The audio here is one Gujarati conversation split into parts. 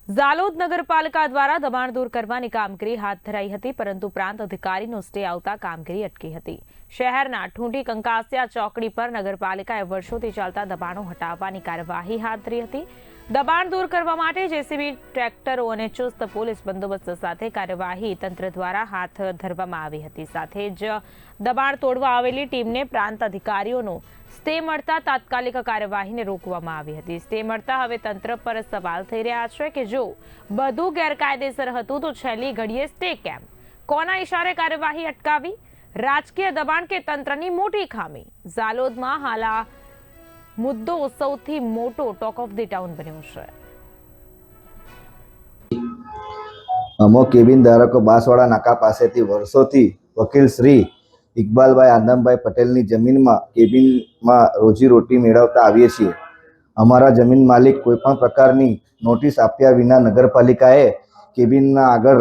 ઝાલોદ નગરપાલિકા દ્વારા દબાણ દૂર કરવાની કામગીરી હાથ ધરાઈ હતી, પરંતુ પ્રાંત અધિકારીનો સ્ટે આવતા કામગીરી અટકી હતી। શહેરના ઠૂંઠી કંકાસિયા ચોકડી પર નગરપાલિકાએ વર્ષોથી ચાલતા દબાણો હટાવવાની કાર્યવાહી હાથ ધરી હતી। દબાણ દૂર કરવા માટે જેસીબી, ટ્રેક્ટરો અને ચુસ્ત પોલીસ બંદોબસ્ત સાથે કાર્યવાહી તંત્ર દ્વારા હાથ ધરવામાં આવી હતી। સાથે જ દબાણ તોડવા આવેલી ટીમને પ્રાંત અધિકારીઓનો સ્ટે મળતા તાત્કાલિક કાર્યવાહીને રોકવામાં આવી હતી। સ્ટે મળતા હવે તંત્ર પર સવાલ થઈ રહ્યા છે કે જો બધું ગેરકાયદેસર હતું તો છેલ્લી ઘડીએ સ્ટે કેમ? કોના ઇશારે કાર્યવાહી અટકાવી? રાજકીય દબાણ કે તંત્રની મોટી ખામી? ઝાલોદમાં હાલ આ મુદ્દો સૌથી મોટો ટોક ઓફ ધી ટાઉન બન્યો છે। અમો કેબિન ધારકો બાંસવાડા નાકા પાસેથી વર્ષોથી વકીલ શ્રી ઇકબાલભાઈ આદમભાઈ પટેલની જમીનમાં કેબિનમાં રોજીરોટી મેળવતા આવીએ છીએ। અમારા જમીન માલિક કોઈપણ પ્રકારની નોટિસ આપ્યા વિના નગરપાલિકાએ કેબિનના આગળ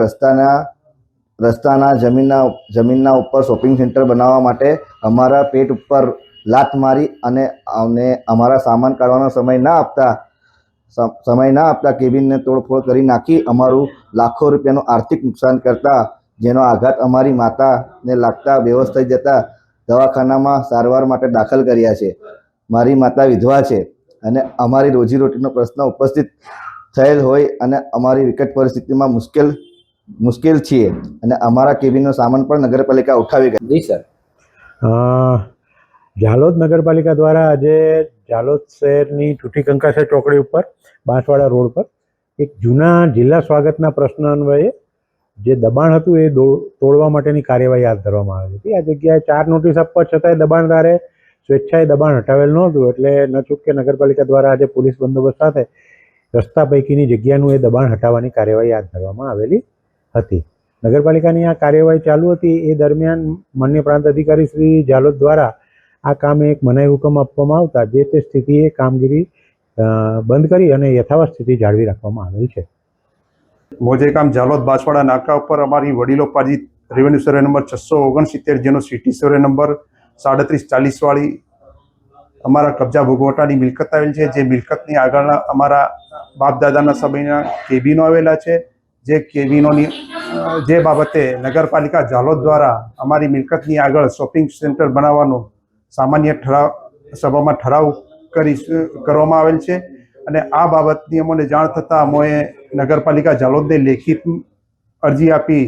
રસ્તાના જમીનના ઉપર શોપિંગ સેન્ટર બનાવવા માટે અમારા પેટ ઉપર લાત મારી અને અમારા સામાન કાઢવાનો સમય ના આપતા કેબિનને તોડફોડ કરી નાખી અમારું લાખો રૂપિયાનું આર્થિક નુકસાન કરતા, જેનો આઘાત અમારી માતાને લાગતા બેહોશ થઈ જતા દવાખાનામાં સારવાર માટે દાખલ કર્યા છે। મારી માતા વિધવા છે અને અમારી રોજીરોટીનો પ્રશ્ન ઉપસ્થિત થયેલ હોય અને અમારી વિકટ પરિસ્થિતિમાં મુશ્કેલ છીએ અને અમારા કેબિનનો સામાન પણ નગરપાલિકા ઉઠાવી ગઈ। જી સર, ઝાલોદ નગરપાલિકા દ્વારા આજે ઝાલોદ શહેરની ઠૂઠી કંકાસિયા ચોકડી ઉપર બાંસવાડા રોડ પર એક જૂના જિલ્લા સ્વાગતના પ્રશ્ન અન્વયે જે દબાણ હતું એ તોડવા માટેની કાર્યવાહી હાથ ધરવામાં આવી હતી। આ જગ્યાએ 4 નોટિસ આપવા છતાંય દબાણદારે સ્વેચ્છાએ દબાણ હટાવેલ નહોતું, એટલે ન ચૂકે નગરપાલિકા દ્વારા આજે પોલીસ બંદોબસ્ત સાથે રસ્તા પૈકીની જગ્યાનું એ દબાણ હટાવવાની કાર્યવાહી હાથ ધરવામાં આવેલી હતી। નગરપાલિકાની આ કાર્યવાહી ચાલુ હતી એ દરમિયાન માન્ય પ્રાંત અધિકારી શ્રી ઝાલોદ દ્વારા આ કામે એક મનાઈ હુકમ આપવામાં આવતા જે તે સ્થિતિએ કામગીરી બંધ કરી અને યથાવત સ્થિતિ જાળવી રાખવામાં આવેલ છે। મોજેગામ ઝાલોદ બાંસવાડા નાકા ઉપર અમારી વડીલોપાર્જિત રેવન્યુ સર્વે નંબર 669, જેનો સિટી સર્વે નંબર 3740 વાળી અમારા કબજા ભોગવટાની મિલકત આવેલ છે। જે મિલકતની આગળના અમારા બાપ દાદાના સમયના કેબિનો આવેલા છે। જે કેબિનોની જે બાબતે નગરપાલિકા ઝાલોદ દ્વારા અમારી મિલકતની આગળ શોપિંગ સેન્ટર બનાવવાનો સામાન્ય સભામાં ઠરાવ કરવામાં આવેલ છે અને આ બાબતની અમને જાણ થતાં અમોએ નગરપાલિકા ઝાલોદને લેખિત અરજી આપી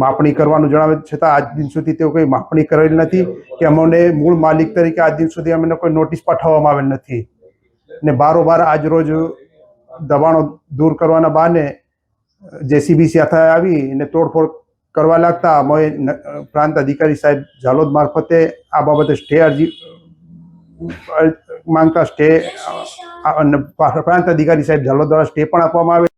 માપણી કરવાનું જણાવે, છતાં આજ દિન સુધી તેઓ કોઈ માપણી કરેલ નથી કે અમને મૂળ માલિક તરીકે આજ દિન સુધી અમને કોઈ નોટિસ પાઠવવામાં આવેલ નથી ને બારોબાર આજ રોજ દબાણો દૂર કરવાના બહાને જેસીબી સાથે આવી અને તોડફોડ કરવા લાગતા અમોએ પ્રાંત અધિકારી સાહેબ ઝાલોદ મારફતે આ બાબતે સ્ટે અરજી માંગતા પ્રાંત અધિકારી સાહેબ ઝાલોદ દ્વારા સ્ટે પણ આપવામાં આવે।